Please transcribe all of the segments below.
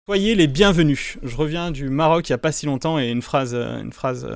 Soyez les bienvenus. Je reviens du Maroc il n'y a pas si longtemps et une phrase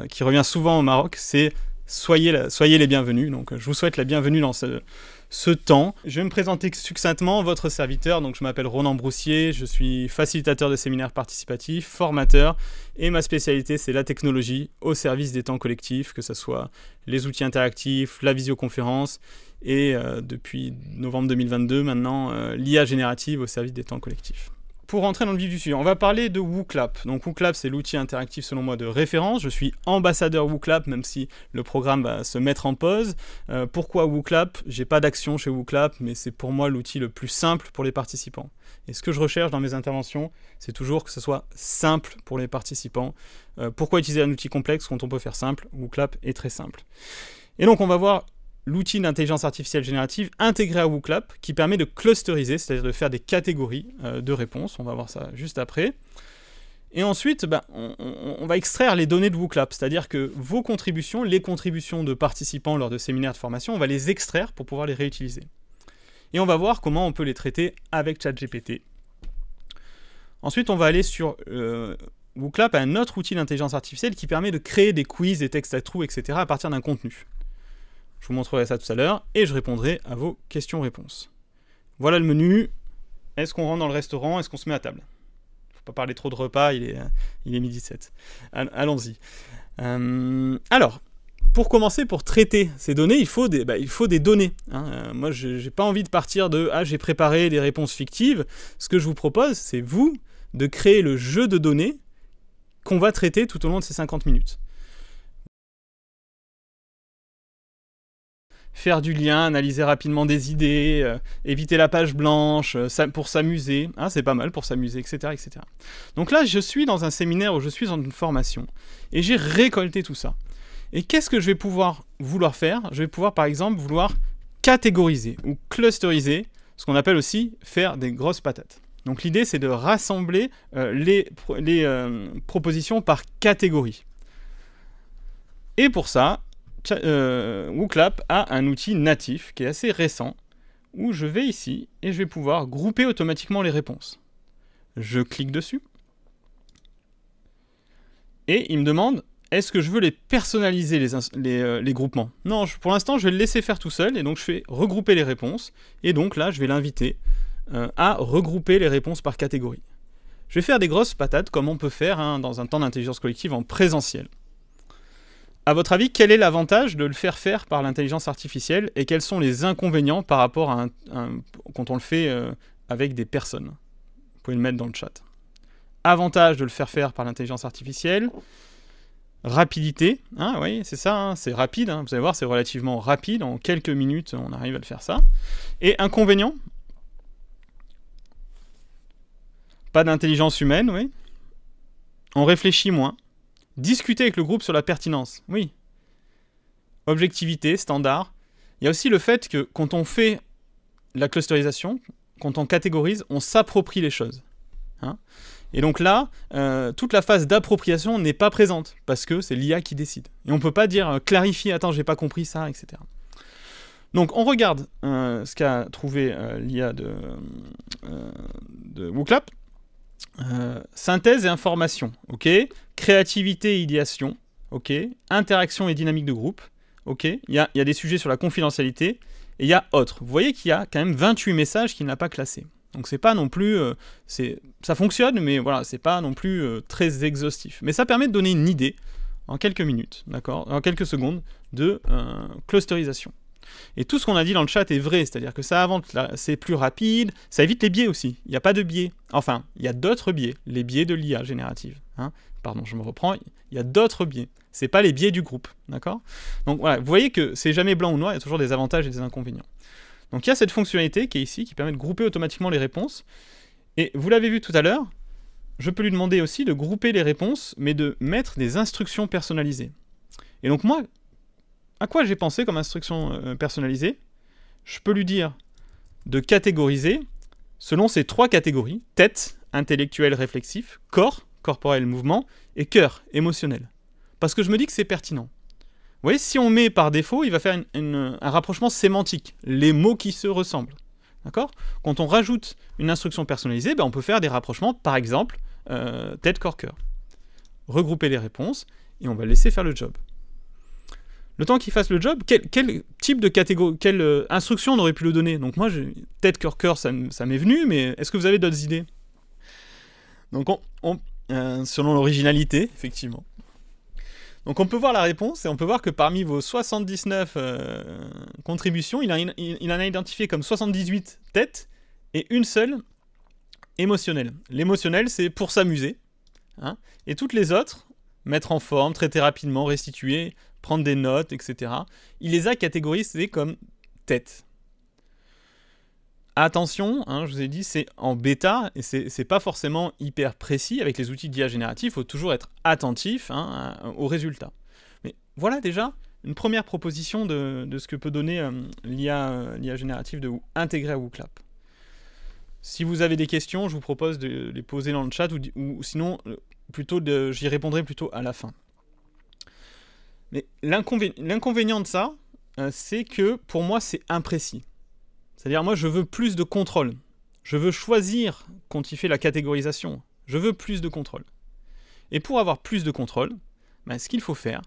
qui revient souvent au Maroc, c'est soyez les bienvenus. Donc je vous souhaite la bienvenue dans ce temps. Je vais me présenter succinctement, votre serviteur. Donc je m'appelle Ronan Broussier, je suis facilitateur de séminaires participatifs, formateur et ma spécialité c'est la technologie au service des temps collectifs, que ce soit les outils interactifs, la visioconférence et depuis novembre 2022 maintenant l'IA générative au service des temps collectifs. Pour rentrer dans le vif du sujet, on va parler de WooClap. Donc WooClap, c'est l'outil interactif selon moi de référence. Je suis ambassadeur WooClap, même si le programme va se mettre en pause. Pourquoi WooClap? J'ai pas d'action chez WooClap, mais c'est pour moi l'outil le plus simple pour les participants. Et ce que je recherche dans mes interventions, c'est toujours que ce soit simple pour les participants. Pourquoi utiliser un outil complexe quand on peut faire simple? WooClap est très simple. Et donc on va voir l'outil d'intelligence artificielle générative intégré à WooClap qui permet de clusteriser, c'est-à-dire de faire des catégories de réponses. On va voir ça juste après. Et ensuite, on va extraire les données de WooClap, c'est-à-dire que vos contributions, les contributions de participants lors de séminaires de formation, on va les extraire pour pouvoir les réutiliser. Et on va voir comment on peut les traiter avec ChatGPT. Ensuite, on va aller sur WooClap, un autre outil d'intelligence artificielle qui permet de créer des quiz, des textes à trous, etc. à partir d'un contenu. Je vous montrerai ça tout à l'heure et je répondrai à vos questions-réponses. Voilà le menu. Est-ce qu'on rentre dans le restaurant? Est-ce qu'on se met à table? Faut pas parler trop de repas, il est 12h07. Allons-y. Alors, pour commencer, pour traiter ces données, il faut des données. Moi, je n'ai pas envie de partir de « Ah, j'ai préparé des réponses fictives ». Ce que je vous propose, c'est vous de créer le jeu de données qu'on va traiter tout au long de ces 50 minutes. Faire du lien, analyser rapidement des idées, éviter la page blanche, pour s'amuser, c'est pas mal pour s'amuser, etc., etc. Donc là, je suis dans un séminaire où je suis dans une formation, et j'ai récolté tout ça. Et qu'est-ce que je vais pouvoir vouloir faire? Je vais pouvoir, par exemple, vouloir catégoriser ou clusteriser, ce qu'on appelle aussi faire des grosses patates. Donc l'idée, c'est de rassembler les propositions par catégorie. Et pour ça, WooClap a un outil natif qui est assez récent où je vais ici et je vais pouvoir grouper automatiquement les réponses. Je clique dessus et il me demande est-ce que je veux les personnaliser les groupements? Non, pour l'instant je vais le laisser faire tout seul et donc je fais regrouper les réponses et donc là je vais l'inviter à regrouper les réponses par catégorie. Je vais faire des grosses patates comme on peut faire dans un temps d'intelligence collective en présentiel. À votre avis, quel est l'avantage de le faire par l'intelligence artificielle et quels sont les inconvénients par rapport à quand on le fait avec des personnes? Vous pouvez le mettre dans le chat. Avantage de le faire par l'intelligence artificielle, rapidité, oui, c'est ça, c'est rapide, vous allez voir, c'est relativement rapide, en quelques minutes, on arrive à le faire ça. Et inconvénient? Pas d'intelligence humaine, oui. On réfléchit moins. Discuter avec le groupe sur la pertinence, oui. Objectivité, standard. Il y a aussi le fait que quand on fait la clusterisation, quand on catégorise, on s'approprie les choses. Et donc là, toute la phase d'appropriation n'est pas présente, parce que c'est l'IA qui décide. Et on ne peut pas dire clarifier, attends, j'ai pas compris ça, etc. Donc on regarde ce qu'a trouvé l'IA de WooClap. Synthèse et information, ok. Créativité et idéation, ok. Interaction et dynamique de groupe, ok. Il y a des sujets sur la confidentialité, et il y a autres. Vous voyez qu'il y a quand même 28 messages qu'il n'a pas classés. Donc c'est pas non plus... ça fonctionne, mais voilà, c'est pas non plus très exhaustif. Mais ça permet de donner une idée, en quelques minutes, d'accord, en quelques secondes, de clusterisation. Et tout ce qu'on a dit dans le chat est vrai, c'est-à-dire que ça avance, c'est plus rapide, ça évite les biais aussi. Il n'y a pas de biais. Enfin, il y a d'autres biais, les biais de l'IA générative. Pardon, je me reprends, il y a d'autres biais. C'est pas les biais du groupe, d'accord? Donc voilà, vous voyez que c'est jamais blanc ou noir, il y a toujours des avantages et des inconvénients. Donc il y a cette fonctionnalité qui est ici, qui permet de grouper automatiquement les réponses. Et vous l'avez vu tout à l'heure, je peux lui demander aussi de grouper les réponses, mais de mettre des instructions personnalisées. Et donc moi, à quoi j'ai pensé comme instruction personnalisée? Je peux lui dire de catégoriser selon ces 3 catégories, tête, intellectuel, réflexif, corps, corporel, mouvement, et cœur, émotionnel. Parce que je me dis que c'est pertinent. Vous voyez, si on met par défaut, il va faire un rapprochement sémantique, les mots qui se ressemblent. D'accord ? Quand on rajoute une instruction personnalisée, on peut faire des rapprochements, par exemple, tête, corps, cœur. Regrouper les réponses, et on va laisser faire le job. Le temps qu'il fasse le job, quel type de catégorie, quelle instruction on aurait pu le donner? Donc moi, tête, corps, cœur, ça m'est venu, mais est-ce que vous avez d'autres idées? Donc selon l'originalité, effectivement. Donc on peut voir la réponse, et on peut voir que parmi vos 79 contributions, il en a identifié comme 78 têtes, et une seule émotionnelle. L'émotionnel, c'est pour s'amuser, hein, et toutes les autres, mettre en forme, traiter rapidement, restituer, prendre des notes, etc. Il les a catégorisées comme têtes. Attention, hein, je vous ai dit, c'est en bêta, et c'est pas forcément hyper précis. Avec les outils d'IA générative, il faut toujours être attentif, hein, aux résultats. Mais voilà déjà une première proposition de ce que peut donner l'IA générative de intégrer à WooClap. Si vous avez des questions, je vous propose de les poser dans le chat, ou sinon, j'y répondrai plutôt à la fin. Mais l'inconvénient de ça, c'est que pour moi, c'est imprécis. C'est-à-dire, moi, je veux plus de contrôle. Je veux choisir quand il fait la catégorisation. Je veux plus de contrôle. Et pour avoir plus de contrôle, ce qu'il faut faire,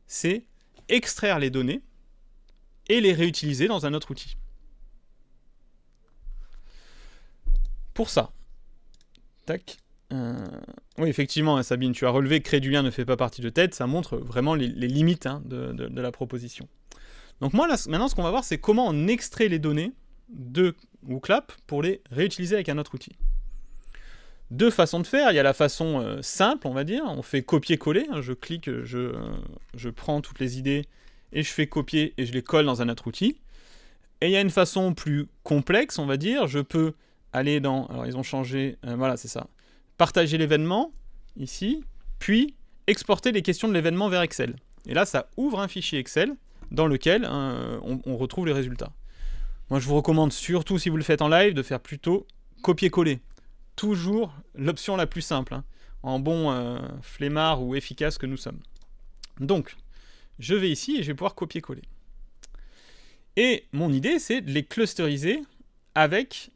c'est extraire les données et les réutiliser dans un autre outil. Pour ça, tac. Oui, effectivement, Sabine, tu as relevé que créer du lien ne fait pas partie de TED. Ça montre vraiment les limites, hein, de la proposition. Donc moi, là, maintenant, ce qu'on va voir, c'est comment on extrait les données de WooClap pour les réutiliser avec un autre outil. Deux façons de faire. Il y a la façon simple, on va dire. On fait copier-coller. Je clique, je prends toutes les idées et je fais copier et je les colle dans un autre outil. Et il y a une façon plus complexe, on va dire. Je peux aller dans... Alors, ils ont changé... voilà, c'est ça. Partager l'événement, ici, puis exporter les questions de l'événement vers Excel. Et là, ça ouvre un fichier Excel dans lequel on retrouve les résultats. Moi, je vous recommande surtout, si vous le faites en live, de faire plutôt copier-coller. Toujours l'option la plus simple, hein, en bon flemmard ou efficace que nous sommes. Donc, je vais ici et je vais pouvoir copier-coller. Et mon idée, c'est de les clusteriser avec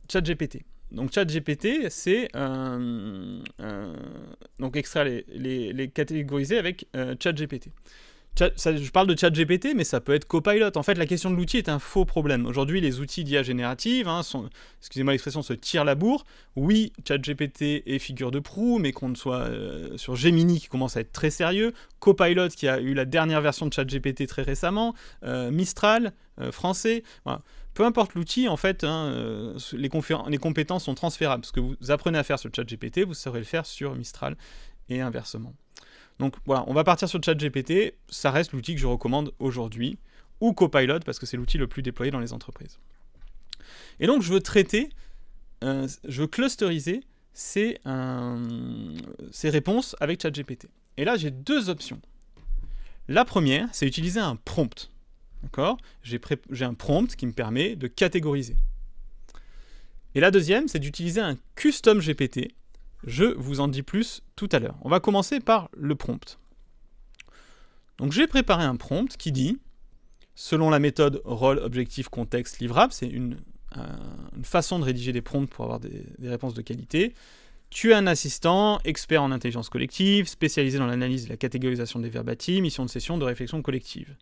ChatGPT. Donc ChatGPT, c'est donc extraire les catégoriser avec ChatGPT. Je parle de ChatGPT, mais ça peut être Copilot. En fait, la question de l'outil est un faux problème. Aujourd'hui, les outils d'IA générative, hein, excusez-moi l'expression, se tirent la bourre. Oui, ChatGPT est figure de proue, mais qu'on soit sur Gemini qui commence à être très sérieux, Copilot qui a eu la dernière version de ChatGPT très récemment, Mistral, français, voilà. Peu importe l'outil, en fait, hein, les compétences sont transférables. Ce que vous apprenez à faire sur ChatGPT, vous saurez le faire sur Mistral et inversement. Donc voilà, on va partir sur ChatGPT, ça reste l'outil que je recommande aujourd'hui, ou Copilot, parce que c'est l'outil le plus déployé dans les entreprises. Et donc je veux traiter, je veux clusteriser ces réponses avec ChatGPT. Et là, j'ai deux options. La première, c'est utiliser un prompt. D'accord ? J'ai un prompt qui me permet de catégoriser. Et la deuxième, c'est d'utiliser un custom GPT. Je vous en dis plus tout à l'heure. On va commencer par le prompt. Donc j'ai préparé un prompt qui dit, selon la méthode rôle, objectif, contexte, livrable, c'est une façon de rédiger des prompts pour avoir des réponses de qualité. Tu es un assistant, expert en intelligence collective, spécialisé dans l'analyse et la catégorisation des verbatim, mission de session de réflexion collective,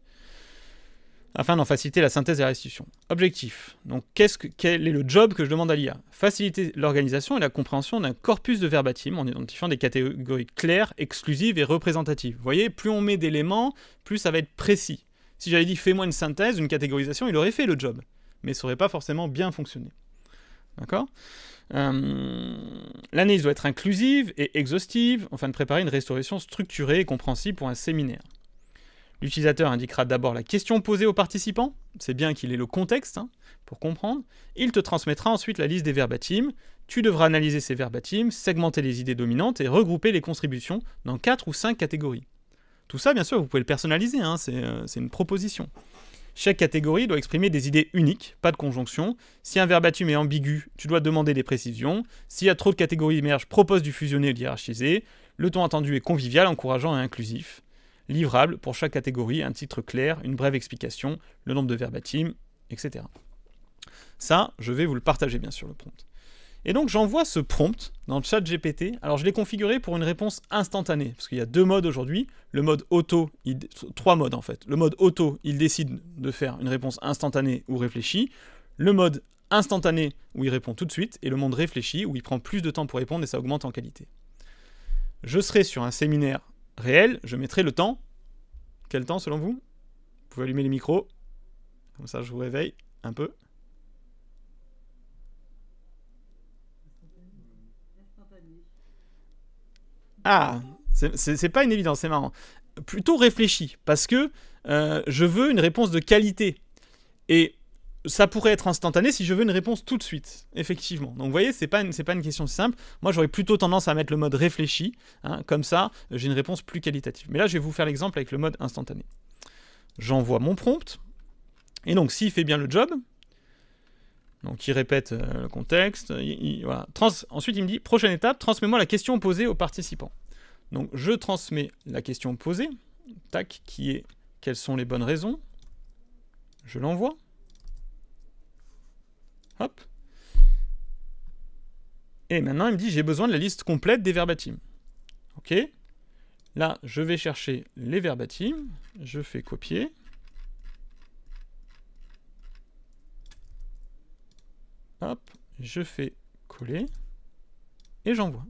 afin d'en faciliter la synthèse et la restitution. Objectif. Donc, quel est le job que je demande à l'IA ? Faciliter l'organisation et la compréhension d'un corpus de verbatim en identifiant des catégories claires, exclusives et représentatives. Vous voyez, plus on met d'éléments, plus ça va être précis. Si j'avais dit « fais-moi une synthèse, une catégorisation », il aurait fait le job, mais ça n'aurait pas forcément bien fonctionné. D'accord ? L'analyse doit être inclusive et exhaustive, afin de préparer une restauration structurée et compréhensible pour un séminaire. L'utilisateur indiquera d'abord la question posée au participant, c'est bien qu'il ait le contexte, hein, pour comprendre. Il te transmettra ensuite la liste des verbatim. Tu devras analyser ces verbatim, segmenter les idées dominantes et regrouper les contributions dans 4 ou 5 catégories. Tout ça, bien sûr, vous pouvez le personnaliser, hein, c'est une proposition. Chaque catégorie doit exprimer des idées uniques, pas de conjonction. Si un verbatim est ambigu, tu dois demander des précisions. S'il y a trop de catégories émergent, propose du fusionner ou de hiérarchiser. Le ton attendu est convivial, encourageant et inclusif. Livrable, pour chaque catégorie, un titre clair, une brève explication, le nombre de verbatim, etc. Ça, je vais vous le partager bien sûr, le prompt. Et donc j'envoie ce prompt dans le chat GPT. Alors je l'ai configuré pour une réponse instantanée, parce qu'il y a 2 modes aujourd'hui. Le mode auto, 3 modes en fait. Le mode auto, il décide de faire une réponse instantanée ou réfléchie. Le mode instantané, où il répond tout de suite, et le mode réfléchi, où il prend plus de temps pour répondre et ça augmente en qualité. Je serai sur un séminaire réel, je mettrai le temps. Quel temps selon vous? Vous pouvez allumer les micros, comme ça je vous réveille un peu. Ah, c'est pas une évidence, c'est marrant. Plutôt réfléchi, parce que je veux une réponse de qualité. Et ça pourrait être instantané si je veux une réponse tout de suite, effectivement. Donc vous voyez, c'est pas une question si simple. Moi, j'aurais plutôt tendance à mettre le mode réfléchi, hein, comme ça, j'ai une réponse plus qualitative. Mais là, je vais vous faire l'exemple avec le mode instantané. J'envoie mon prompt, et donc s'il fait bien le job, donc il répète le contexte, voilà. Ensuite il me dit, prochaine étape, transmets-moi la question posée aux participants. Donc je transmets la question posée, tac, qui est, quelles sont les bonnes raisons, je l'envoie. Hop. Et maintenant, il me dit, j'ai besoin de la liste complète des verbatims. OK. Là, je vais chercher les verbatims. Je fais copier. Hop. Je fais coller. Et j'envoie.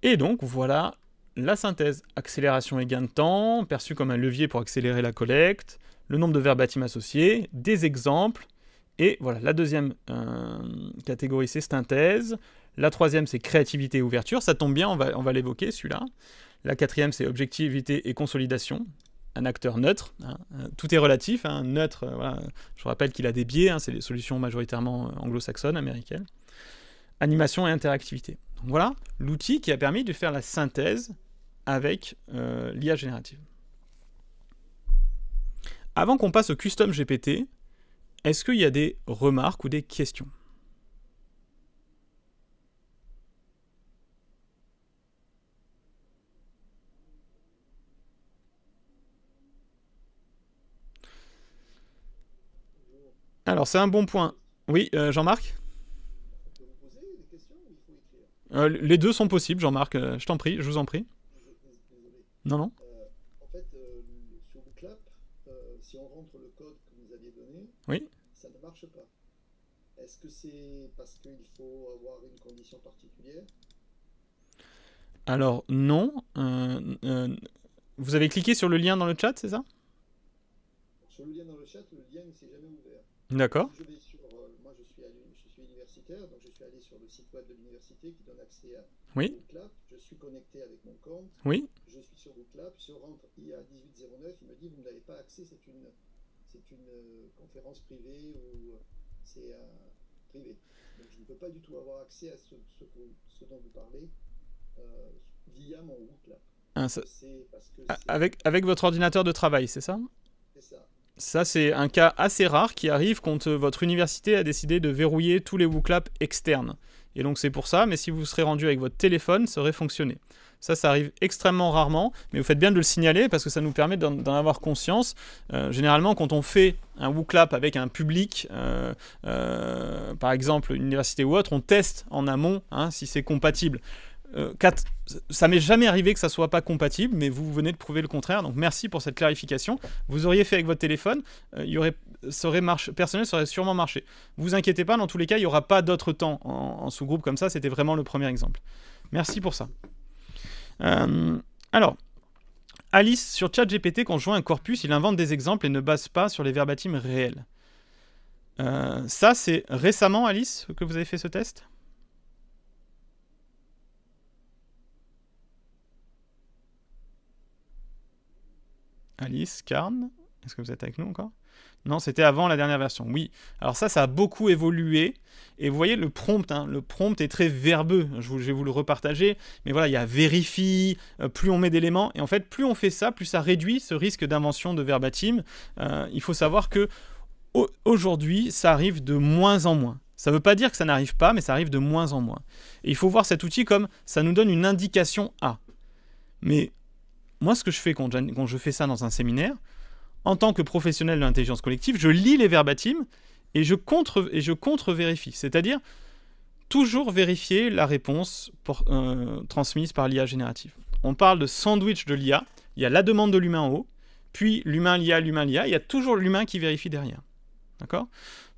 Et donc, voilà la synthèse. Accélération et gain de temps, perçu comme un levier pour accélérer la collecte. Le nombre de verbatims associés, des exemples, et voilà, la deuxième catégorie, c'est synthèse, la troisième, c'est créativité et ouverture, ça tombe bien, on va l'évoquer, celui-là. La quatrième, c'est objectivité et consolidation, un acteur neutre, hein. Tout est relatif, hein, neutre, voilà. Je vous rappelle qu'il a des biais, hein, c'est des solutions majoritairement anglo-saxonnes, américaines. Animation et interactivité. Donc voilà, l'outil qui a permis de faire la synthèse avec l'IA générative. Avant qu'on passe au custom GPT, est-ce qu'il y a des remarques ou des questions? Alors, c'est un bon point. Oui, Jean-Marc? Les deux sont possibles, Jean-Marc. Je t'en prie, je vous en prie. Non, non. En fait, sur Booklab, si on rentre le code que vous aviez donné, Oui. ça ne marche pas. Est-ce que c'est parce qu'il faut avoir une condition particulière? Alors, non. Vous avez cliqué sur le lien dans le chat, c'est ça? Sur le lien dans le chat, le lien ne s'est jamais ouvert. D'accord. Si je vais sur, moi, je suis universitaire, donc je suis allé sur le site web de l'université qui donne accès à Oui. Booklab. Je suis connecté avec mon compte. Oui. Je suis sur Booklab. Je rentre IA 1809. Il me dit vous n'avez pas accès. C'est une conférence privée ou c'est privé. Donc je ne peux pas du tout avoir accès à ce dont vous parlez via mon Booklab. Avec votre ordinateur de travail, c'est ça? C'est ça. Ça, c'est un cas assez rare qui arrive quand votre université a décidé de verrouiller tous les WooClap externes. Et donc c'est pour ça, mais si vous serez rendu avec votre téléphone, ça aurait fonctionné. Ça arrive extrêmement rarement, mais vous faites bien de le signaler parce que ça nous permet d'en avoir conscience. Généralement, quand on fait un WooClap avec un public, par exemple une université ou autre, on teste en amont si c'est compatible. Ça m'est jamais arrivé que ça soit pas compatible, mais vous venez de prouver le contraire, donc merci pour cette clarification. Vous auriez fait avec votre téléphone, personnel, ça aurait sûrement marché. Vous inquiétez pas, dans tous les cas, il n'y aura pas d'autres temps en sous-groupe comme ça, c'était vraiment le premier exemple. Merci pour ça. Alors, Alice, sur ChatGPT, quand je vois un corpus, il invente des exemples et ne base pas sur les verbatims réels. Ça, c'est récemment, Alice, que vous avez fait ce test ? Alice, Karn, est-ce que vous êtes avec nous encore? Non, c'était avant la dernière version. Oui. Alors ça a beaucoup évolué. Et vous voyez, le prompt est très verbeux. Je vais vous le repartager. Mais voilà, il y a vérifie, plus on met d'éléments. Et en fait, plus on fait ça, plus ça réduit ce risque d'invention de verbatim. Il faut savoir que aujourd'hui, ça arrive de moins en moins. Ça ne veut pas dire que ça n'arrive pas, mais ça arrive de moins en moins. Et il faut voir cet outil comme ça nous donne une indication A. Mais moi, ce que je fais quand je fais ça dans un séminaire, en tant que professionnel de l'intelligence collective, je lis les verbatims et je contre-vérifie. C'est-à-dire toujours vérifier la réponse transmise par l'IA générative. On parle de sandwich de l'IA. Il y a la demande de l'humain en haut, puis l'humain, l'IA, l'humain, l'IA. Il y a toujours l'humain qui vérifie derrière. D'accord ?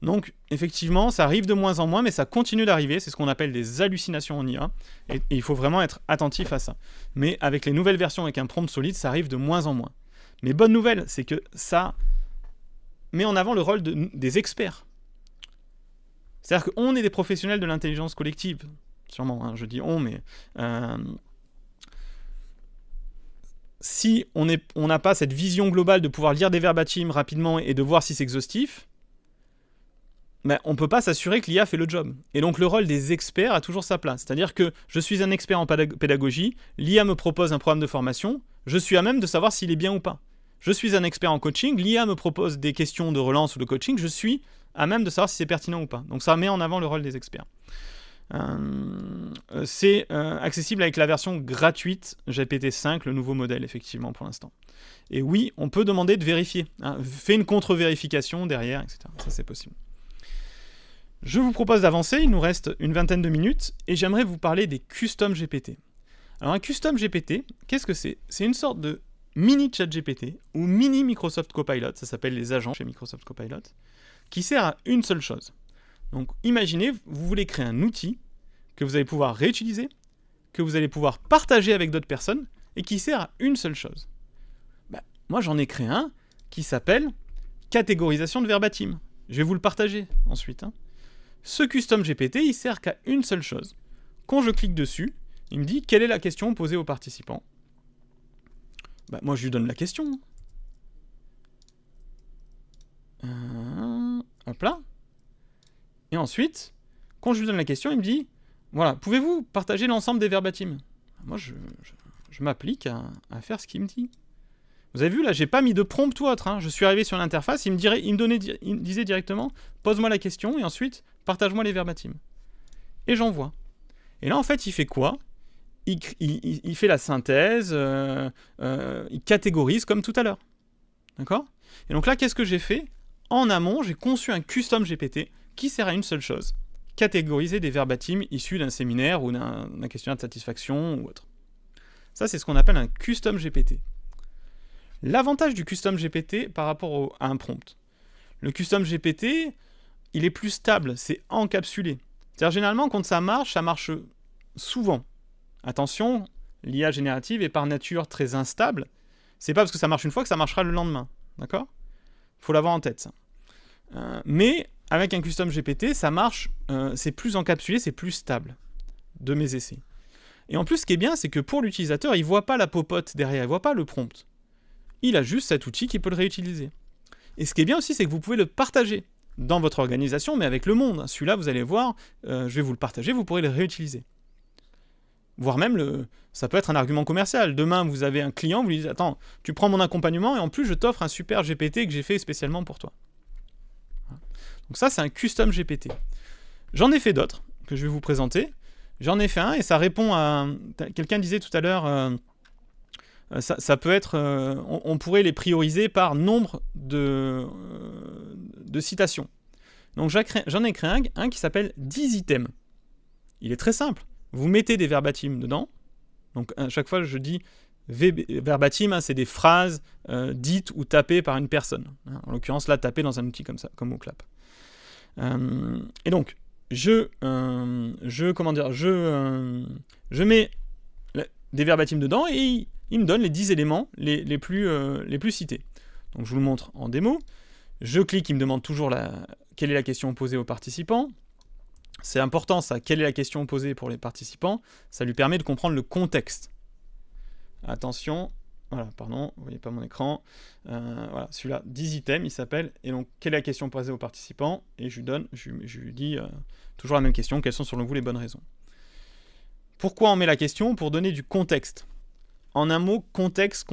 Donc, effectivement, ça arrive de moins en moins, mais ça continue d'arriver. C'est ce qu'on appelle des hallucinations en IA. Et il faut vraiment être attentif à ça. Mais avec les nouvelles versions avec un prompt solide, ça arrive de moins en moins. Mais bonne nouvelle, c'est que ça met en avant le rôle des experts. C'est-à-dire qu'on est des professionnels de l'intelligence collective. Sûrement, hein, je dis on, mais... si on n'a pas cette vision globale de pouvoir lire des verbatims rapidement et de voir si c'est exhaustif, ben, on ne peut pas s'assurer que l'IA fait le job. Et donc le rôle des experts a toujours sa place. C'est-à-dire que je suis un expert en pédagogie, l'IA me propose un programme de formation, je suis à même de savoir s'il est bien ou pas. Je suis un expert en coaching, l'IA me propose des questions de relance ou de coaching, je suis à même de savoir si c'est pertinent ou pas. Donc ça met en avant le rôle des experts. C'est accessible avec la version gratuite GPT-5, le nouveau modèle, effectivement, pour l'instant. Et oui, on peut demander de vérifier. Hein, fait une contre-vérification derrière, etc. Ça, c'est possible. Je vous propose d'avancer, il nous reste une vingtaine de minutes, et j'aimerais vous parler des custom GPT. Alors un custom GPT, qu'est-ce que c'est ? C'est une sorte de mini chat GPT, ou mini Microsoft Copilot, ça s'appelle les agents chez Microsoft Copilot, qui sert à une seule chose. Donc imaginez, vous voulez créer un outil que vous allez pouvoir réutiliser, que vous allez pouvoir partager avec d'autres personnes, et qui sert à une seule chose. Ben, moi j'en ai créé un qui s'appelle catégorisation de verbatim. Je vais vous le partager ensuite. Hein. Ce custom GPT, il sert qu'à une seule chose. Quand je clique dessus, il me dit quelle est la question posée aux participants. Ben, moi je lui donne la question. Hop là. Et ensuite, quand je lui donne la question, il me dit voilà, pouvez-vous partager l'ensemble des verbatims ? Moi, je m'applique à faire ce qu'il me dit. Vous avez vu, là, j'ai pas mis de prompt ou autre. Hein. Je suis arrivé sur l'interface, il me disait directement pose-moi la question et ensuite partage-moi les verbatims. Et j'envoie. Et là, en fait, il fait quoi ? Il fait la synthèse, il catégorise comme tout à l'heure. D'accord ? Et donc là, qu'est-ce que j'ai fait ? En amont, j'ai conçu un custom GPT qui sert à une seule chose, catégoriser des verbatims issus d'un séminaire ou d'un questionnaire de satisfaction ou autre. Ça, c'est ce qu'on appelle un custom GPT. L'avantage du custom GPT par rapport à un prompt. Le custom GPT, il est plus stable, c'est encapsulé. C'est-à-dire, généralement, quand ça marche souvent. Attention, l'IA générative est par nature très instable. C'est pas parce que ça marche une fois que ça marchera le lendemain. D'accord ? Il faut l'avoir en tête, ça. Mais avec un custom GPT, ça marche, c'est plus encapsulé, c'est plus stable de mes essais. Et en plus, ce qui est bien, c'est que pour l'utilisateur, il ne voit pas la popote derrière, il ne voit pas le prompt. Il a juste cet outil qui peut le réutiliser. Et ce qui est bien aussi, c'est que vous pouvez le partager dans votre organisation, mais avec le monde. Celui-là, vous allez voir, je vais vous le partager, vous pourrez le réutiliser. Voire même, ça peut être un argument commercial. Demain, vous avez un client, vous lui dites « Attends, tu prends mon accompagnement et en plus, je t'offre un super GPT que j'ai fait spécialement pour toi. » Donc ça, c'est un custom GPT. J'en ai fait d'autres que je vais vous présenter. J'en ai fait un et ça répond à... Quelqu'un disait tout à l'heure, ça peut être... on pourrait les prioriser par nombre de citations. Donc j'en ai créé un qui s'appelle 10 items. Il est très simple. Vous mettez des verbatims dedans. Donc à chaque fois, je dis verbatim, hein, c'est des phrases dites ou tapées par une personne. En l'occurrence, là, tapées dans un outil comme ça, comme Oclap. Et donc, je mets des verbatims dedans et il me donne les 10 éléments les plus cités. Donc je vous le montre en démo. Je clique, il me demande toujours quelle est la question posée aux participants. C'est important ça, quelle est la question posée pour les participants. Ça lui permet de comprendre le contexte. Attention, voilà, pardon, vous voyez pas mon écran. Voilà, celui-là, 10 items, il s'appelle. Et donc, quelle est la question posée aux participants ? Et je lui dis toujours la même question, quelles sont selon vous les bonnes raisons ? Pourquoi on met la question ? Pour donner du contexte. En un mot, contexte.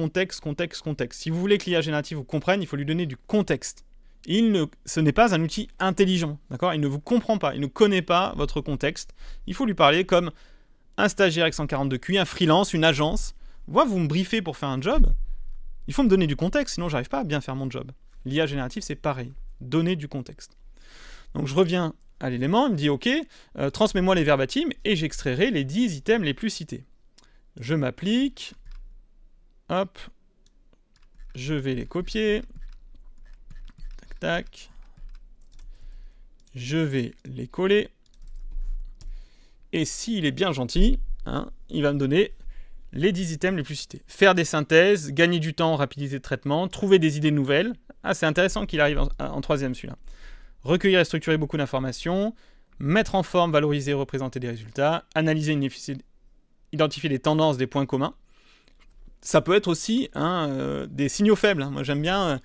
Si vous voulez que l'IA générative vous comprenne, il faut lui donner du contexte. Ce n'est pas un outil intelligent, d'accord ? Il ne vous comprend pas, il ne connaît pas votre contexte. Il faut lui parler comme un stagiaire avec 142 QI, un freelance, une agence. Vous me briefez pour faire un job. Il faut me donner du contexte, sinon j'arrive pas à bien faire mon job. L'IA générative, c'est pareil. Donner du contexte. Donc je reviens à l'élément, il me dit ok, transmets-moi les verbatims et j'extrairai les 10 items les plus cités. Je m'applique, hop, je vais les copier, tac tac, je vais les coller, et s'il est bien gentil, hein, il va me donner les 10 items les plus cités. Faire des synthèses, gagner du temps, rapidité de traitement, trouver des idées nouvelles. Ah, c'est intéressant qu'il arrive en troisième celui-là. Recueillir et structurer beaucoup d'informations, mettre en forme, valoriser et représenter des résultats, analyser une identifier les tendances, des points communs. Ça peut être aussi des signaux faibles. Moi, j'aime bien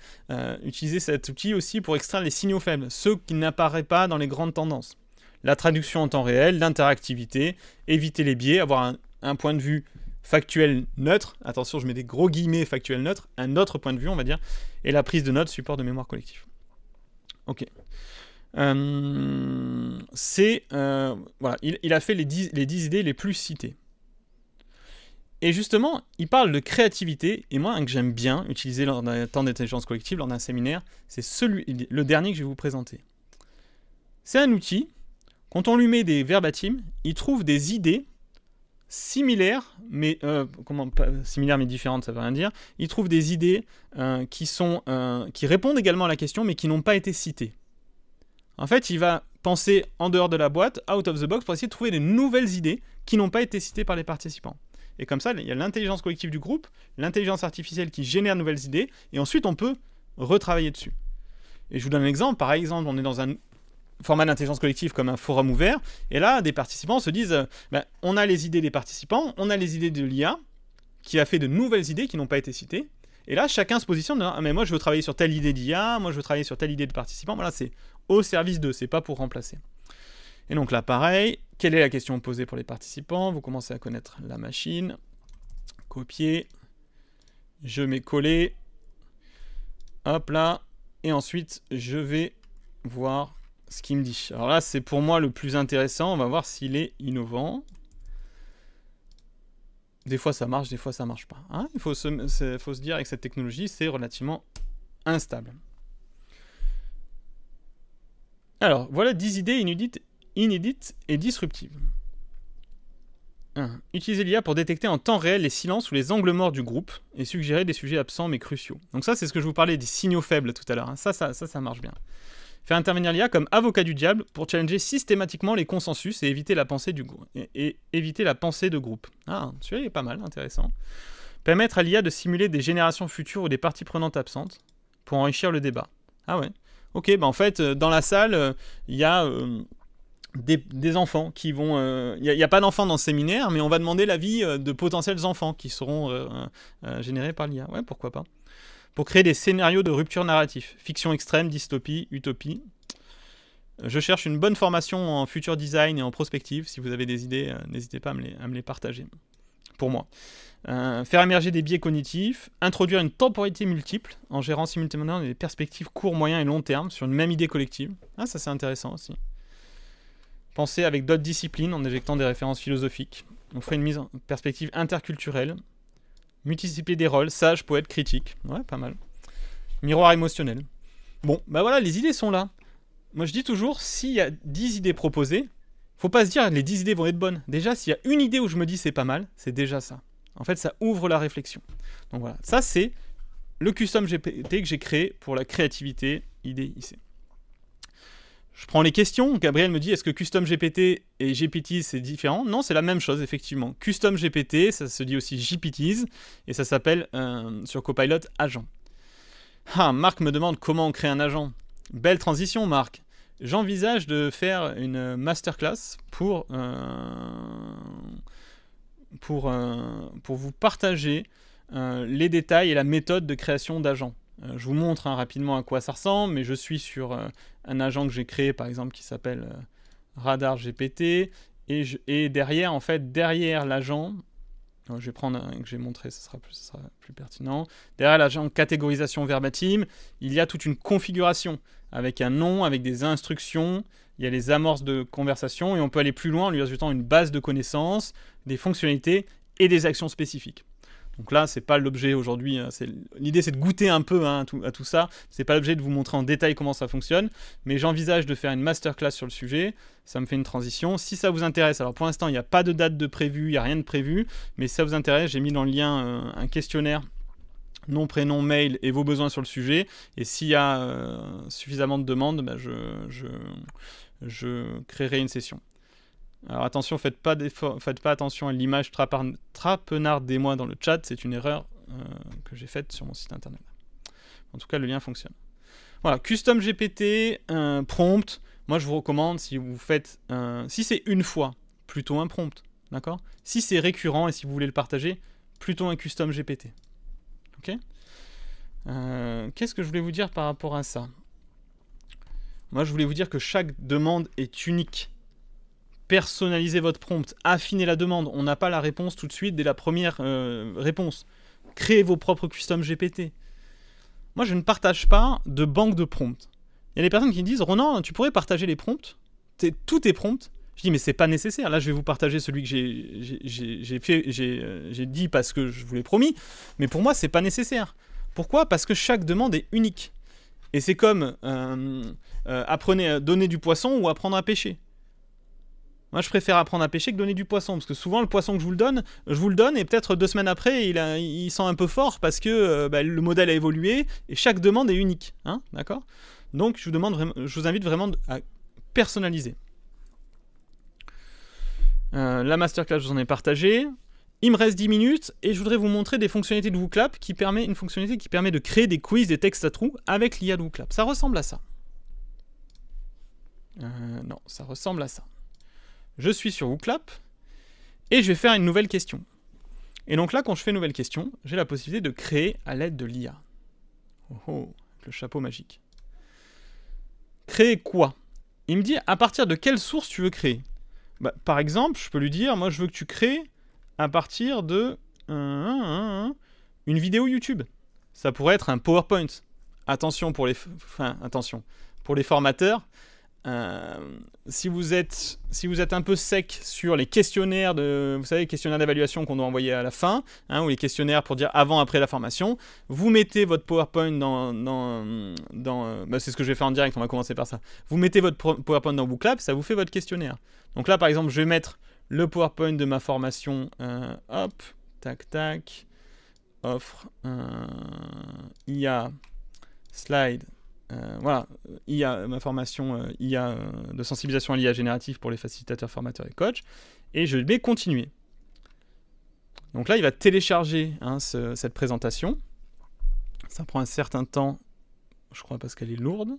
utiliser cet outil aussi pour extraire les signaux faibles, ceux qui n'apparaissent pas dans les grandes tendances. La traduction en temps réel, l'interactivité, éviter les biais, avoir un point de vue factuel neutre. Attention, je mets des gros guillemets factuel neutre, un autre point de vue, on va dire, et la prise de notes, support de mémoire collective. Ok. Voilà, il a fait les 10 idées les plus citées. Et justement, il parle de créativité, et moi, un que j'aime bien utiliser lors d'un temps d'intelligence collective, lors d'un séminaire, c'est le dernier que je vais vous présenter. C'est un outil, quand on lui met des verbatims, il trouve des idées similaires, mais similaires mais différentes, ça veut rien dire. Il trouve des idées qui répondent également à la question, mais qui n'ont pas été citées. En fait, il va penser en dehors de la boîte, out of the box, pour essayer de trouver de nouvelles idées qui n'ont pas été citées par les participants. Et comme ça, il y a l'intelligence collective du groupe, l'intelligence artificielle qui génère de nouvelles idées, et ensuite on peut retravailler dessus. Et je vous donne un exemple. Par exemple, on est dans un format d'intelligence collective comme un forum ouvert, et là, des participants se disent on a les idées des participants, on a les idées de l'IA, qui a fait de nouvelles idées qui n'ont pas été citées, et là, chacun se positionne, mais moi je veux travailler sur telle idée d'IA, moi je veux travailler sur telle idée de participant. Voilà, c'est au service d'eux, c'est pas pour remplacer. Et donc là, pareil, quelle est la question posée pour les participants? Vous commencez à connaître la machine. Copier. Je mets coller. Hop là. Et ensuite, je vais voir ce qu'il me dit. Alors là, c'est pour moi le plus intéressant. On va voir s'il est innovant. Des fois, ça marche, des fois, ça marche pas. Hein, il faut se dire avec cette technologie, c'est relativement instable. Alors, voilà 10 idées inédites et disruptives. 1. Utiliser l'IA pour détecter en temps réel les silences ou les angles morts du groupe et suggérer des sujets absents mais cruciaux. Donc ça, c'est ce que je vous parlais des signaux faibles tout à l'heure. Hein. Ça marche bien. Faire intervenir l'IA comme avocat du diable pour challenger systématiquement les consensus et éviter la pensée de groupe. Ah, celui-là est pas mal, intéressant. Permettre à l'IA de simuler des générations futures ou des parties prenantes absentes pour enrichir le débat. Ah ouais. Ok, en fait, dans la salle, il y a des enfants qui vont... Il n'y a pas d'enfants dans ce séminaire, mais on va demander l'avis de potentiels enfants qui seront générés par l'IA. Ouais, pourquoi pas. Pour créer des scénarios de rupture narratif. Fiction extrême, dystopie, utopie. Je cherche une bonne formation en future design et en prospective. Si vous avez des idées, n'hésitez pas à me les partager. Pour moi. Faire émerger des biais cognitifs, introduire une temporalité multiple en gérant simultanément des perspectives court, moyen et long terme sur une même idée collective. Ah, ça c'est intéressant aussi. Penser avec d'autres disciplines en éjectant des références philosophiques. On ferait une mise en perspective interculturelle. Multiplier des rôles, sage, poète, critique. Ouais, pas mal. Miroir émotionnel. Bon, voilà, les idées sont là. Moi je dis toujours, s'il y a 10 idées proposées, faut pas se dire les 10 idées vont être bonnes. Déjà, s'il y a une idée où je me dis c'est pas mal, c'est déjà ça. En fait, ça ouvre la réflexion. Donc voilà, ça c'est le custom GPT que j'ai créé pour la créativité IDIC. Je prends les questions. Gabriel me dit, est-ce que custom GPT et GPTs c'est différent? Non, c'est la même chose, effectivement. Custom GPT, ça se dit aussi GPTs, et ça s'appelle sur Copilot agent. Ah, Marc me demande comment on crée un agent. Belle transition, Marc. J'envisage de faire une masterclass pour vous partager les détails et la méthode de création d'agents. Je vous montre rapidement à quoi ça ressemble, mais je suis sur un agent que j'ai créé, par exemple, qui s'appelle Radar GPT, et derrière, en fait, derrière l'agent, je vais prendre un que j'ai montré, ce sera plus pertinent. Derrière l'agent catégorisation verbatim, il y a toute une configuration avec un nom, avec des instructions, il y a les amorces de conversation, et on peut aller plus loin en lui ajoutant une base de connaissances, des fonctionnalités et des actions spécifiques. Donc là, c'est pas l'objet aujourd'hui. L'idée, c'est de goûter un peu à tout ça. C'est pas l'objet de vous montrer en détail comment ça fonctionne. Mais j'envisage de faire une masterclass sur le sujet. Ça me fait une transition. Si ça vous intéresse, alors pour l'instant, il n'y a pas de date de prévu, il n'y a rien de prévu. Mais si ça vous intéresse, j'ai mis dans le lien un questionnaire, nom, prénom, mail et vos besoins sur le sujet. Et s'il y a suffisamment de demandes, bah, je créerai une session. Alors attention, faites pas attention à l'image trapenardez-moi dans le chat, c'est une erreur que j'ai faite sur mon site internet. En tout cas, le lien fonctionne. Voilà, custom GPT, prompt. Moi, je vous recommande, si vous faites, si c'est une fois, plutôt un prompt, d'accord? Si c'est récurrent et si vous voulez le partager, plutôt un custom GPT. Ok? Qu'est-ce que je voulais vous dire par rapport à ça? Moi, je voulais vous dire que chaque demande est unique. Personnalisez votre prompt, affinez la demande. On n'a pas la réponse tout de suite dès la première réponse. Créez vos propres custom GPT. Moi, je ne partage pas de banque de prompts. Il y a des personnes qui me disent « Ronan, tu pourrais partager les prompts ? Tous tes prompts ?» Je dis « Mais c'est pas nécessaire. Là, je vais vous partager celui que j'ai dit parce que je vous l'ai promis. Mais pour moi, c'est pas nécessaire. Pourquoi ? Parce que chaque demande est unique. Et c'est comme donner du poisson ou apprendre à pêcher. Moi, je préfère apprendre à pêcher que donner du poisson, parce que souvent, le poisson que je vous le donne, et peut-être 2 semaines après, il sent un peu fort, parce que le modèle a évolué, et chaque demande est unique, hein, d'accord ? Donc, je vous invite vraiment à personnaliser. La masterclass, je vous en ai partagé. Il me reste 10 minutes, et je voudrais vous montrer des fonctionnalités de WooClap, une fonctionnalité qui permet de créer des quiz, des textes à trous, avec l'IA de WooClap. Ça ressemble à ça. Non, ça ressemble à ça. Je suis sur WooClap et je vais faire une nouvelle question. Et donc là, quand je fais une nouvelle question, j'ai la possibilité de créer à l'aide de l'IA. Oh, le chapeau magique. Créer quoi? Il me dit à partir de quelle source tu veux créer. Bah, par exemple, je peux lui dire, moi je veux que tu crées à partir de une vidéo YouTube. Ça pourrait être un PowerPoint. Attention pour les formateurs. Si vous êtes un peu sec sur les questionnaires vous savez, les questionnaires d'évaluation qu'on doit envoyer à la fin, hein, ou les questionnaires pour dire avant, après la formation, vous mettez votre PowerPoint c'est ce que je vais faire en direct, on va commencer par ça. Vous mettez votre PowerPoint dans WooClap, ça vous fait votre questionnaire. Donc là, par exemple, je vais mettre le PowerPoint de ma formation, hop, tac, tac, offre, IA, slide. Voilà, ma formation IA de sensibilisation à l'IA générative pour les facilitateurs, formateurs et coachs. Et je vais continuer. Donc là, il va télécharger cette présentation. Ça prend un certain temps, je crois, parce qu'elle est lourde.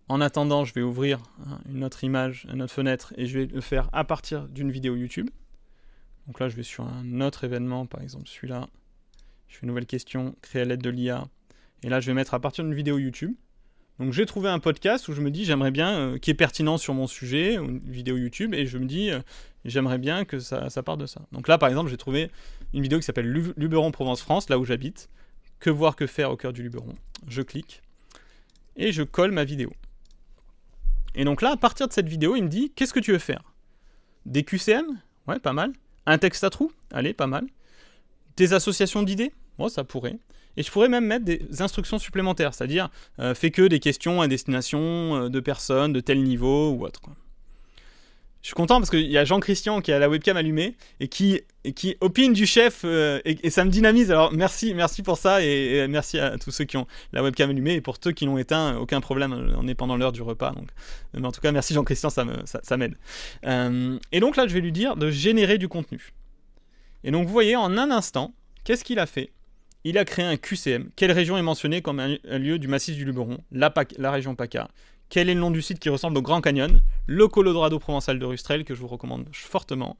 En attendant, je vais ouvrir une autre image, une autre fenêtre, et je vais le faire à partir d'une vidéo YouTube. Donc là, je vais sur un autre événement, par exemple celui-là. Je fais une nouvelle question, créer à l'aide de l'IA. Et là, je vais mettre à partir d'une vidéo YouTube. Donc, j'ai trouvé un podcast où je me dis, j'aimerais bien, qui est pertinent sur mon sujet, une vidéo YouTube, et je me dis, j'aimerais bien que ça parte de ça. Donc là, par exemple, j'ai trouvé une vidéo qui s'appelle Luberon Provence-France, là où j'habite. Que voir, que faire au cœur du Luberon. Je clique, et je colle ma vidéo. Et donc là, à partir de cette vidéo, il me dit, qu'est-ce que tu veux faire? Des QCM? Ouais, pas mal. Un texte à trous? Allez, pas mal. Des associations d'idées? Bon, ça pourrait. Et je pourrais même mettre des instructions supplémentaires, c'est-à-dire fais que des questions à destination de personnes de tel niveau ou autre, quoi. Je suis content parce qu'il y a Jean-Christian qui a la webcam allumée et qui opine du chef et ça me dynamise. Alors merci pour ça et merci à tous ceux qui ont la webcam allumée et pour ceux qui l'ont éteint, aucun problème, on est pendant l'heure du repas. Donc. Mais en tout cas, merci Jean-Christian, ça m'aide. Et donc là, je vais lui dire de générer du contenu. Et donc vous voyez, en un instant, qu'est-ce qu'il a fait? Il a créé un QCM. Quelle région est mentionnée comme un lieu du massif du Luberon? La région PACA. Quel est le nom du site qui ressemble au Grand Canyon? Le Colorado provençal de Rustrel, que je vous recommande fortement.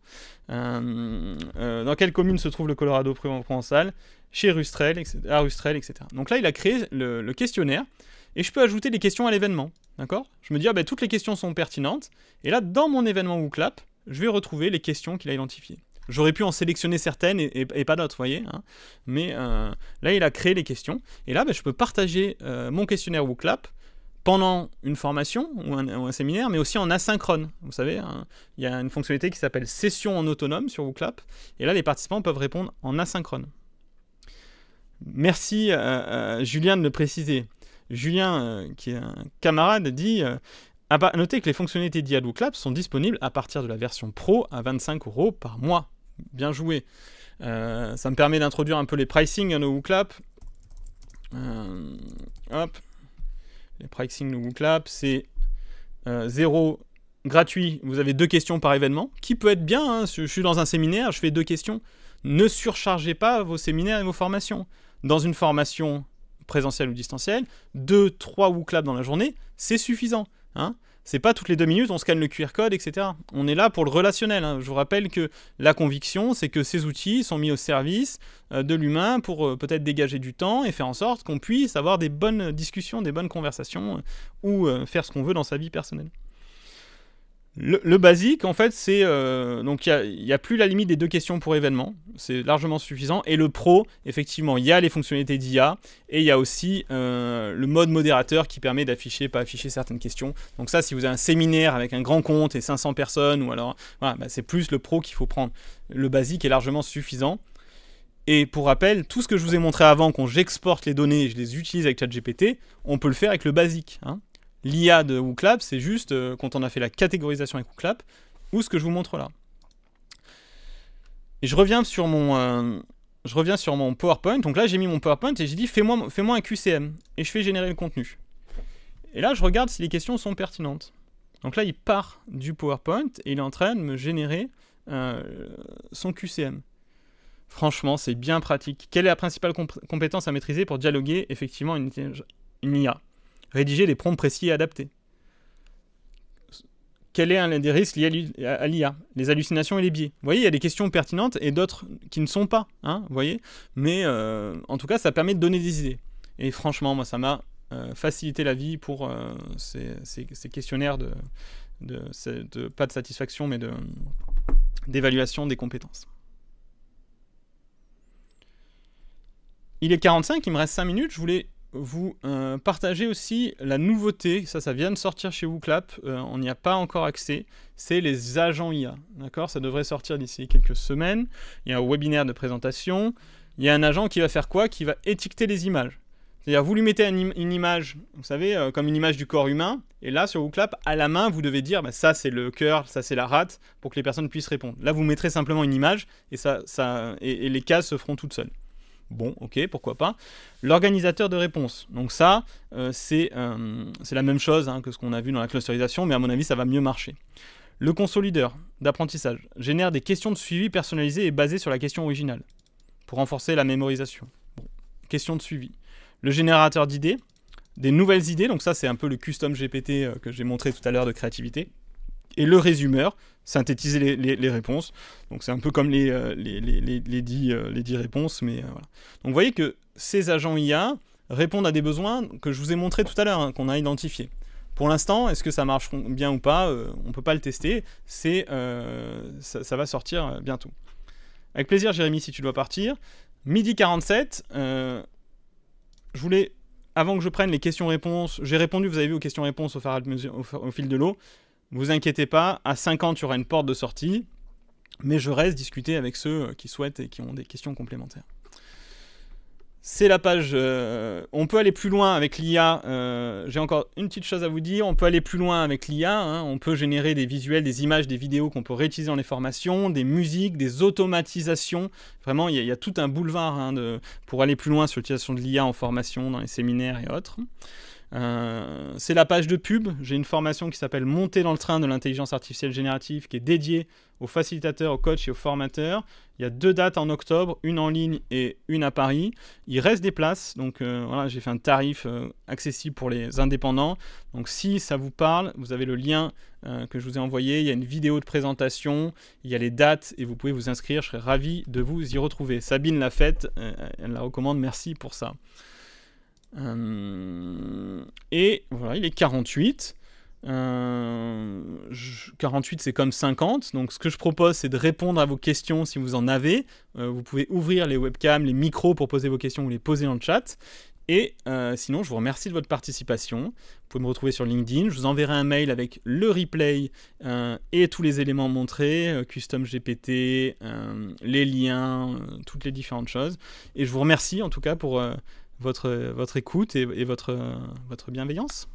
Dans quelle commune se trouve le Colorado provençal? Chez Rustrel, à Rustrel, etc. Donc là, il a créé le questionnaire. Et je peux ajouter des questions à l'événement. D'accord? Je me dis, toutes les questions sont pertinentes. Et là, dans mon événement WooClap, je vais retrouver les questions qu'il a identifiées. J'aurais pu en sélectionner certaines et pas d'autres, vous voyez, hein. Mais là, il a créé les questions. Et là, je peux partager mon questionnaire WooClap pendant une formation ou un séminaire, mais aussi en asynchrone. Vous savez, hein, il y a une fonctionnalité qui s'appelle session en autonome sur WooClap, et là, les participants peuvent répondre en asynchrone. Merci à Julien de le préciser. Julien, qui est un camarade, dit notez que les fonctionnalités d'IA de WooClap sont disponibles à partir de la version Pro à 25 € par mois. Bien joué. Ça me permet d'introduire un peu les pricing de WooClap. Hop. Les pricing de WooClap, c'est 0 gratuit. Vous avez 2 questions par événement, qui peut être bien. Hein, je suis dans un séminaire, je fais 2 questions. Ne surchargez pas vos séminaires et vos formations. Dans une formation présentielle ou distancielle, 2-3 WooClap dans la journée, c'est suffisant. Hein. C'est pas toutes les 2 minutes, on scanne le QR code, etc. On est là pour le relationnel. Hein. Je vous rappelle que la conviction, c'est que ces outils sont mis au service de l'humain pour peut-être dégager du temps et faire en sorte qu'on puisse avoir des bonnes discussions, des bonnes conversations ou faire ce qu'on veut dans sa vie personnelle. Le basique, en fait, c'est... donc, il n'y a plus la limite des 2 questions pour événement. C'est largement suffisant. Et le pro, effectivement, il y a les fonctionnalités d'IA. Et il y a aussi le mode modérateur qui permet d'afficher, pas afficher certaines questions. Donc ça, si vous avez un séminaire avec un grand compte et 500 personnes, ou alors... Voilà, c'est plus le pro qu'il faut prendre. Le basique est largement suffisant. Et pour rappel, tout ce que je vous ai montré avant, quand j'exporte les données et je les utilise avec ChatGPT, on peut le faire avec le basique, hein. L'IA de WooClap, c'est juste quand on a fait la catégorisation avec WooClap, ou ce que je vous montre là. Et je reviens sur mon PowerPoint. Donc là, j'ai mis mon PowerPoint et j'ai dit fais-moi un QCM. Et je fais générer le contenu. Et là, je regarde si les questions sont pertinentes. Donc là, il part du PowerPoint et il est en train de me générer son QCM. Franchement, c'est bien pratique. Quelle est la principale compétence à maîtriser pour dialoguer effectivement une IA ? Rédiger des prompts précis et adaptés. Quel est un des risques liés à l'IA ? Les hallucinations et les biais. Vous voyez, il y a des questions pertinentes et d'autres qui ne sont pas. Hein, vous voyez ? Mais en tout cas, ça permet de donner des idées. Et franchement, moi, ça m'a facilité la vie pour ces questionnaires pas de satisfaction, mais d'évaluation des compétences. Il est 45, il me reste 5 minutes. Je voulais vous partagez aussi la nouveauté, ça vient de sortir chez WooClap, on n'y a pas encore accès, c'est les agents IA, d'accord ? Ça devrait sortir d'ici quelques semaines, il y a un webinaire de présentation, il y a un agent qui va faire quoi ? Qui va étiqueter les images. C'est-à-dire, vous lui mettez une image, vous savez, comme une image du corps humain, et là, sur WooClap, à la main, vous devez dire, bah, ça c'est le cœur, ça c'est la rate, pour que les personnes puissent répondre. Là, vous mettrez simplement une image, et les cases se feront toutes seules. Bon, ok, pourquoi pas. L'organisateur de réponse. Donc ça, c'est la même chose hein, que ce qu'on a vu dans la clusterisation, mais à mon avis, ça va mieux marcher. Le consolideur d'apprentissage génère des questions de suivi personnalisées et basées sur la question originale, pour renforcer la mémorisation. Bon, question de suivi. Le générateur d'idées, des nouvelles idées, donc ça, c'est un peu le custom GPT que j'ai montré tout à l'heure de créativité. Et le résumeur, synthétiser les réponses. Donc c'est un peu comme les 10 réponses, mais voilà. Donc vous voyez que ces agents IA répondent à des besoins que je vous ai montrés tout à l'heure, hein, qu'on a identifiés. Pour l'instant, est-ce que ça marche bien ou pas ? On ne peut pas le tester. Ça va sortir bientôt. Avec plaisir, Jérémy, si tu dois partir. Midi 47, je voulais, avant que je prenne les questions-réponses, j'ai répondu, vous avez vu, aux questions-réponses au fil de l'eau. Ne vous inquiétez pas, à 50, il y aura une porte de sortie, mais je reste discuter avec ceux qui souhaitent et qui ont des questions complémentaires. C'est la page... on peut aller plus loin avec l'IA. J'ai encore une petite chose à vous dire. On peut aller plus loin avec l'IA. Hein, on peut générer des visuels, des images, des vidéos qu'on peut réutiliser dans les formations, des musiques, des automatisations. Vraiment, il y a tout un boulevard hein, pour aller plus loin sur l'utilisation de l'IA en formation, dans les séminaires et autres. C'est la page de pub. J'ai une formation qui s'appelle Monter dans le train de l'intelligence artificielle générative qui est dédiée aux facilitateurs, aux coachs et aux formateurs. Il y a 2 dates en octobre, une en ligne et une à Paris. Il reste des places, donc voilà, j'ai fait un tarif accessible pour les indépendants. Donc si ça vous parle, vous avez le lien que je vous ai envoyé. Il y a une vidéo de présentation, il y a les dates et vous pouvez vous inscrire. Je serai ravi de vous y retrouver. Sabine l'a faite, elle la recommande, merci pour ça. Et voilà, il est 48. 48 c'est comme 50, donc ce que je propose c'est de répondre à vos questions si vous en avez. Vous pouvez ouvrir les webcams, les micros pour poser vos questions ou les poser dans le chat. Et sinon, je vous remercie de votre participation. Vous pouvez me retrouver sur LinkedIn. Je vous enverrai un mail avec le replay et tous les éléments montrés, custom GPT, les liens, toutes les différentes choses. Et je vous remercie en tout cas pour votre écoute et votre bienveillance.